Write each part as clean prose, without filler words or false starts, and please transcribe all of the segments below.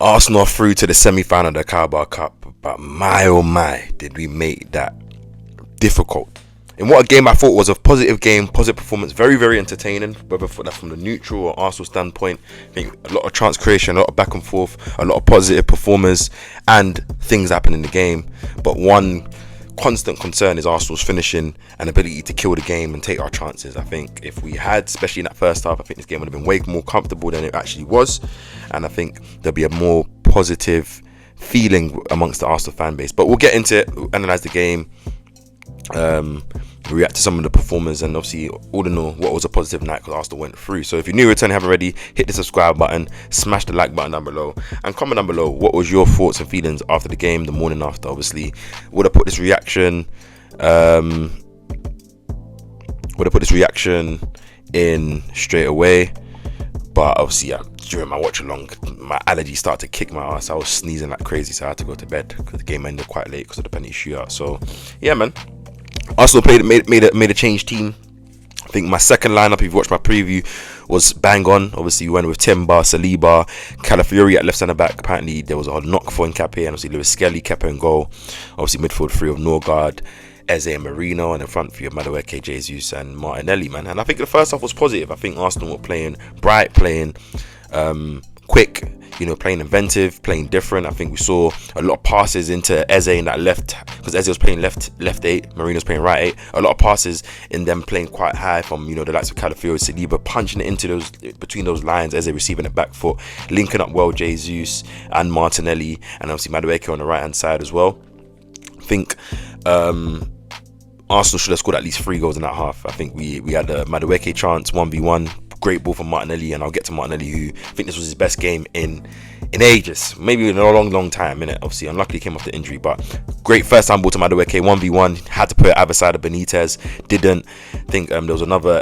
Arsenal through to the semi-final of the Carabao Cup, but my oh my, did we make that difficult. In what a game I thought was a positive game, positive performance, very, very entertaining, whether that's from the neutral or Arsenal standpoint. I think a lot of chance creation, a lot of back and forth, a lot of positive performers, and things happen in the game. But one constant concern is Arsenal's finishing and ability to kill the game and take our chances. I think if we had, especially in that first half, I think this game would have been way more comfortable than it actually was, and I think there'll be a more positive feeling amongst the Arsenal fan base. But we'll get into it, we'll analyse the game, react to some of the performers, and obviously all in all what was a positive night because Arsenal went through. So if you're new returning, haven't already, hit the subscribe button, smash the like button down below, and comment down below what was your thoughts and feelings after the game, the morning after. Obviously would have put this reaction in straight away, but obviously during my watch along, my allergies started to kick my ass. I was sneezing like crazy, so I had to go to bed because the game ended quite late because of the penalty shootout. So yeah, man, Arsenal made a change team. I think my second lineup, if you've watched my preview, was bang on. Obviously we went with Timber, Saliba, Calafiori at left centre back. Apparently there was a knock for KAPE, and obviously Lewis Skelly, KAPE in goal. Obviously midfield three of Norgard, Eze and Marino, and in front three of Madueke, Jesus and Martinelli, man. And I think the first half was positive. I think Arsenal were playing bright, playing quick, playing inventive, playing different. I think we saw a lot of passes into Eze in that left, because Eze was playing left 8, Marino's playing right 8. A lot of passes in them playing quite high from the likes of Calafiori, Saliba punching it into those, between those lines, Eze receiving it back foot, linking up well Jesus and Martinelli, and obviously Madueke on the right hand side as well. I think Arsenal should have scored at least 3 goals in that half. I think we had a Madueke chance, 1v1. Great ball from Martinelli, and I'll get to Martinelli, who I think this was his best game in ages, maybe in a long time, innit? Obviously, unluckily came off the injury, but great first time ball to Madueke, 1v1, had to put it either side of Benitez, didn't. I think there was another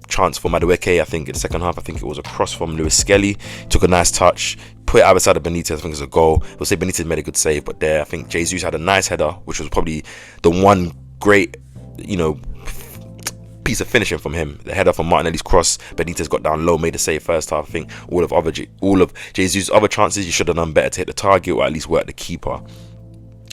chance for Madueke, I think in the second half, I think it was a cross from Lewis Skelly, took a nice touch, put it either side of Benitez, I think it's a goal. We'll say Benitez made a good save, but there, I think Jesus had a nice header, which was probably the one great, piece of finishing from him. The header from Martinelli's cross, Benitez got down low, made a save first half. I think all of Jesus' other chances, you should have done better to hit the target or at least work the keeper.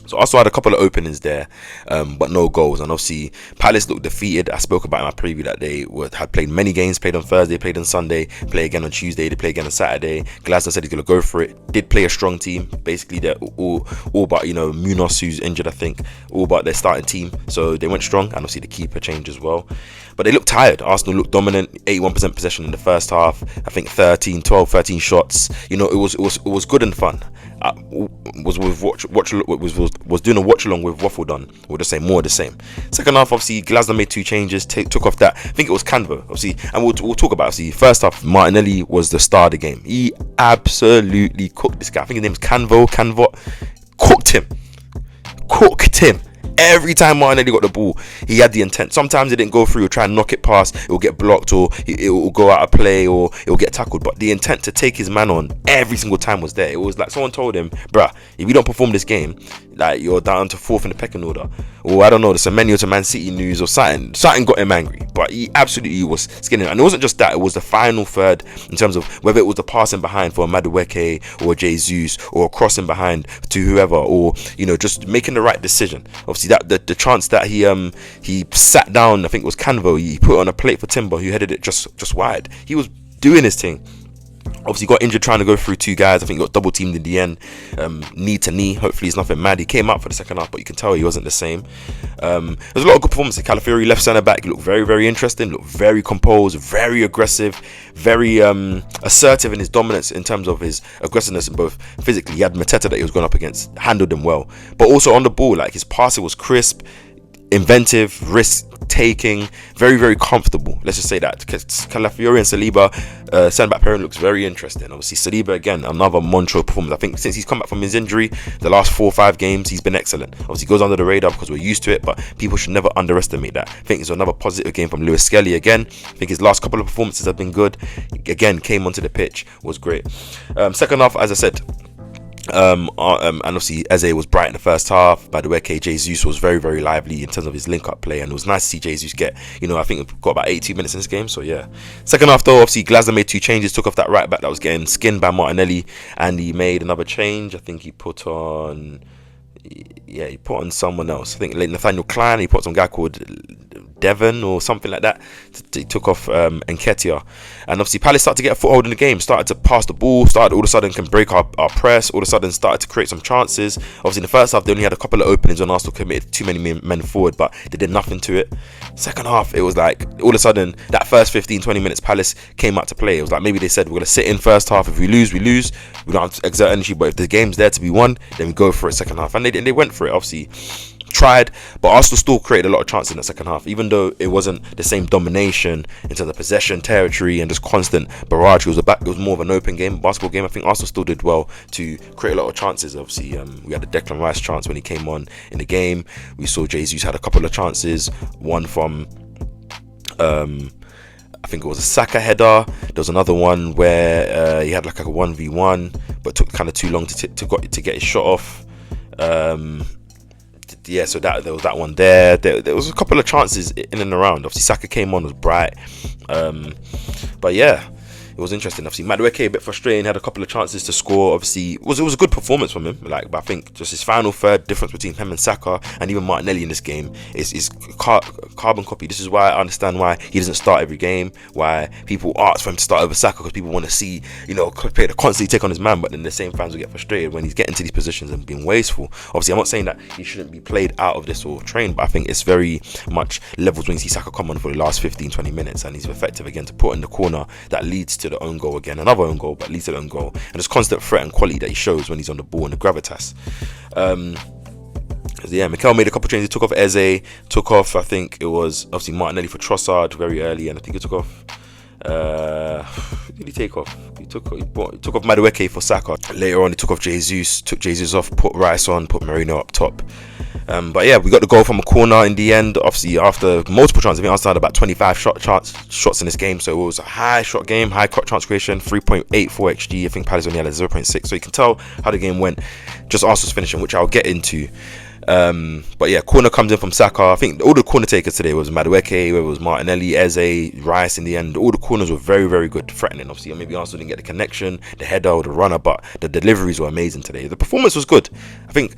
So also had a couple of openings there, but no goals. And obviously Palace looked defeated. I spoke about in my preview that they had played many games, played on Thursday, played on Sunday, play again on Tuesday, they play again on Saturday. Glasner said he's going to go for it. Did play a strong team. Basically they're all but Munoz, who's injured, I think, all but their starting team. So they went strong, and obviously the keeper changed as well. But they looked tired. Arsenal looked dominant, 81% possession in the first half. I think 13 shots. It was good and fun. Was doing a watch along with Waffle Done. We'll just say more of the same. Second half, obviously Glasner made 2 changes, took off that. I think it was Canvo, obviously, and we'll talk about, obviously, first half Martinelli was the star of the game. He absolutely cooked this guy. I think his name's Canvo. Cooked him. Every time Martinelli got the ball, he had the intent. Sometimes it didn't go through, he'll try and knock it past, it will get blocked, or it will go out of play, or it will get tackled. But the intent to take his man on every single time was there. It was like someone told him, bruh, if you don't perform this game, like, you're down to 4th in the pecking order. Or I don't know, the Semenyo to Man City news or something. Something got him angry. But he absolutely was skinning. And it wasn't just that, it was the final third in terms of whether it was the passing behind for a Madueke or a Jesus, or a crossing behind to whoever, or just making the right decision. Obviously that the chance that he sat down, I think it was Canvo, he put it on a plate for Timber, who headed it just wide. He was doing his thing. Obviously got injured trying to go through 2 guys. I think he got double teamed in the end, knee to knee. Hopefully it's nothing mad. He came out for the second half, but you can tell he wasn't the same. There's a lot of good performances. Calafiori left centre back, he looked very, very interesting, looked very composed, very aggressive, very assertive in his dominance in terms of his aggressiveness, both physically. He had Mateta that he was going up against, handled him well, but also on the ball, like, his passing was crisp, inventive, risk taking, very, very comfortable. Let's just say that. Calafiori and Saliba, centre back pairing looks very interesting. Obviously Saliba, again, another monstrous performance. I think since he's come back from his injury, the last 4 or 5 games, he's been excellent. Obviously goes under the radar because we're used to it, but people should never underestimate that. I think it's another positive game from Lewis Skelly again. I think his last couple of performances have been good. Again, came onto the pitch, was great. Second half, as I said, And obviously Eze was bright in the first half. By the way, Jesus was very, very lively in terms of his link-up play, and it was nice to see Jesus get, I think we've got about 82 minutes in this game. So yeah, second half though, obviously Glasner made 2 changes, took off that right back that was getting skinned by Martinelli, and he made another change. I think he put on someone else. I think like Nathaniel Klein. He put some guy called Devon or something like that. He took off Nketiah, and obviously Palace started to get a foothold in the game, started to pass the ball, started all of a sudden can break our press, all of a sudden started to create some chances. Obviously in the first half they only had a couple of openings when Arsenal committed too many men forward, but they did nothing to it. Second half it was like all of a sudden that first 15-20 minutes Palace came out to play. It was like maybe they said we're going to sit in first half, if we lose, we don't have to exert energy, but if the game's there to be won, then we go for it second half, and they went for it. Obviously tried, but Arsenal still created a lot of chances in the second half, even though it wasn't the same domination in terms of possession, territory, and just constant barrage. It was more of an open game, basketball game. I think Arsenal still did well to create a lot of chances. Obviously, we had the Declan Rice chance when he came on in the game. We saw Jesus had a couple of chances, one from I think it was a Saka header. There was another one where he had like a 1v1, but took kind of too long to get his shot off. So there was that one there. There was a couple of chances in and around. Obviously Saka came on, was bright, but yeah, it was interesting. Obviously Madueke a bit frustrating, had a couple of chances to score. Obviously it was a good performance from him, but I think just his final third, difference between him and Saka and even Martinelli in this game is carbon copy. This is why I understand why he doesn't start every game, why people ask for him to start over Saka, because people want to see, play to constantly take on his man, but then the same fans will get frustrated when he's getting to these positions and being wasteful. Obviously I'm not saying that he shouldn't be played out of this or trained, but I think it's very much levels when you see Saka come on for the last 15-20 minutes and he's effective again to put in the corner that leads to the own goal again, another own goal, but leads to the own goal, and this constant threat and quality that he shows when he's on the ball and the gravitas. Mikel made a couple of changes. He took off Eze, took off, I think it was obviously Martinelli for Trossard very early, and I think he took off who did he take off? He took off Madueke for Saka. Later on he took off Jesus, took Jesus off, put Rice on, put Marino up top. But yeah, we got the goal from a corner in the end. Obviously after multiple chances, I think Arsenal had about 25 shots in this game, so it was a high shot game, high chance creation, 3.84 XG. I think Palace only had a 0.6, so you can tell how the game went. Just Arsenal's finishing, which I'll get into. But yeah, corner comes in from Saka. I think all the corner takers today was Madueke, whether it was Martinelli, Eze, Rice in the end. All the corners were very, very good, threatening. Obviously, maybe Arsenal didn't get the connection, the header or the runner, but the deliveries were amazing today. The performance was good. I think,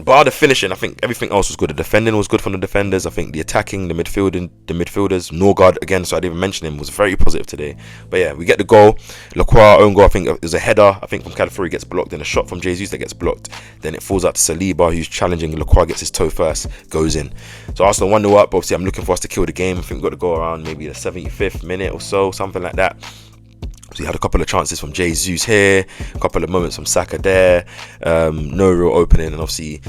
bar the finishing, I think everything else was good. The defending was good from the defenders. I think the attacking, the midfielders, Norgard again, so I didn't even mention him, was very positive today. But yeah, we get the goal. Lacroix own goal, I think it was a header, I think from Calafiori, gets blocked, then a shot from Jesus that gets blocked. Then it falls out to Saliba, who's challenging. Lacroix gets his toe first, goes in. So Arsenal 1-0 up. Obviously, I'm looking for us to kill the game. I think we've got to go around maybe the 75th minute or so, something like that. So he had a couple of chances from Jesus here, a couple of moments from Saka there, no real opening, and obviously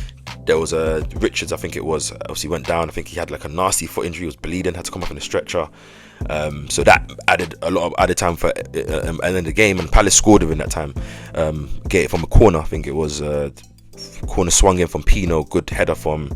there was a Richards, I think it was, obviously went down. I think he had like a nasty foot injury, was bleeding, had to come off in a stretcher. So that added a lot of added time for and then the game, and Palace scored within that time. Get it from a corner, I think it was corner swung in from Pino, good header from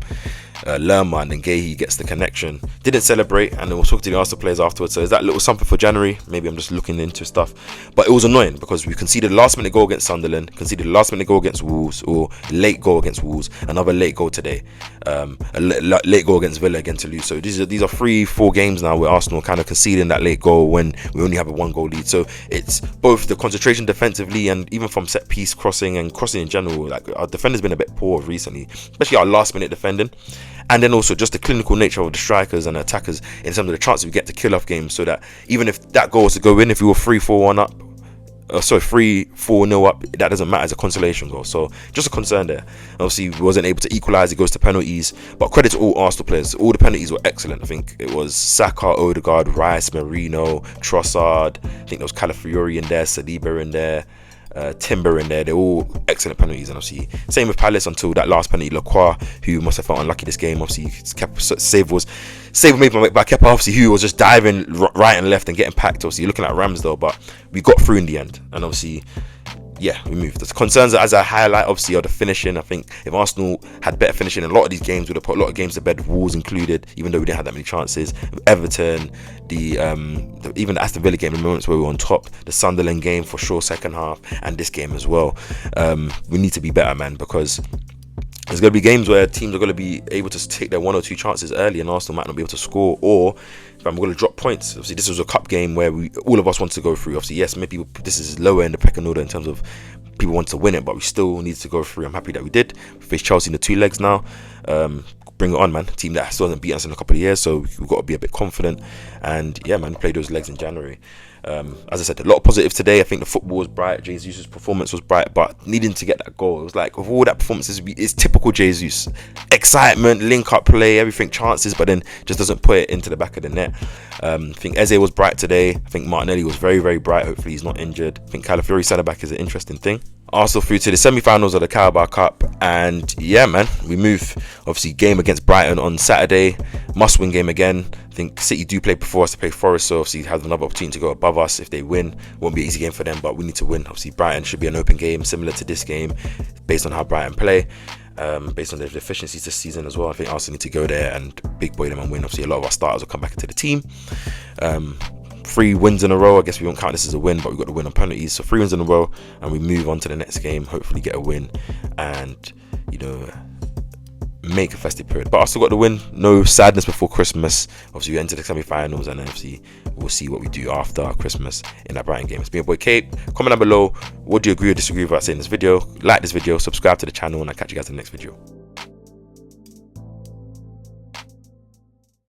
Lerma, and then Guehi gets the connection. Didn't celebrate, and then we'll talk to the Arsenal players afterwards. So is that little something for January? Maybe I'm just looking into stuff, but it was annoying because we conceded a last minute goal against Sunderland, conceded a last minute goal against Wolves, or late goal against Wolves, another late goal today, a late goal against Villa again to lose. So these are 3-4 games now where Arsenal kind of conceding that late goal when we only have a 1-goal lead. So it's both the concentration defensively and even from set piece crossing and crossing in general. Like our defenders been a bit poor recently, especially our last minute defending. And then also just the clinical nature of the strikers and attackers in terms of the chances we get to kill off games, so that even if that goal was to go in, if we were 3-4-1 up, 3-4-0 up, that doesn't matter as a consolation goal. So just a concern there. Obviously we wasn't able to equalise, it goes to penalties, but credit to all Arsenal players, all the penalties were excellent. I think it was Saka, Odegaard, Rice, Marino, Trossard, I think there was Calafiori in there, Saliba in there, Timber in there. They're all excellent penalties, and obviously same with Palace until that last penalty. Lacroix, who must have felt unlucky this game, obviously save made by Kepa, obviously, who was just diving right and left and getting packed. Obviously you're looking at Ramsdale, but we got through in the end, and obviously yeah, we moved. The concerns as I highlight, obviously, are the finishing. I think if Arsenal had better finishing in a lot of these games, would have put a lot of games to bed, Wolves included, even though we didn't have that many chances. Everton, even the Aston Villa game, the moments where we were on top, the Sunderland game for sure, second half, and this game as well. We need to be better, man, because there's going to be games where teams are going to be able to take their 1 or 2 chances early and Arsenal might not be able to score, or if I'm going to drop points. Obviously, this was a cup game where all of us wanted to go through. Obviously, yes, maybe this is lower in the pecking order in terms of people want to win it, but we still need to go through. I'm happy that we did. We faced Chelsea in the 2 legs now. Bring it on, man. Team that still hasn't beaten us in a couple of years, so we've got to be a bit confident. And yeah, man, play those legs in January. As I said, a lot of positives today. I think the football was bright. Jesus' performance was bright, but needing to get that goal, it was like, of all that performances, it's typical Jesus. Excitement, link up play, everything, chances, but then just doesn't put it into the back of the net. I think Eze was bright today. I think Martinelli was very, very bright. Hopefully he's not injured. I think Calafiori centre back is an interesting thing. Arsenal through to the semi-finals of the Carabao Cup, and yeah, man, we move. Obviously, game against Brighton on Saturday, must-win game again. I think City do play before us to play Forest, so obviously have another opportunity to go above us if they win. Won't be an easy game for them, but we need to win. Obviously, Brighton should be an open game, similar to this game, based on how Brighton play, based on their deficiencies this season as well. I think Arsenal need to go there and big boy them and win. Obviously, a lot of our starters will come back into the team. 3 wins in a row. I guess we won't count this as a win, but we've got to win on penalties. So 3 wins in a row, and we move on to the next game. Hopefully get a win and, make a festive period. But I still got the win. No sadness before Christmas. Obviously we enter the semi-finals, and then obviously we'll see what we do after Christmas in that Brighton game. It's been your boy KAPE. Comment down below. What do you agree or disagree with what I say in this video? Like this video, subscribe to the channel, and I'll catch you guys in the next video.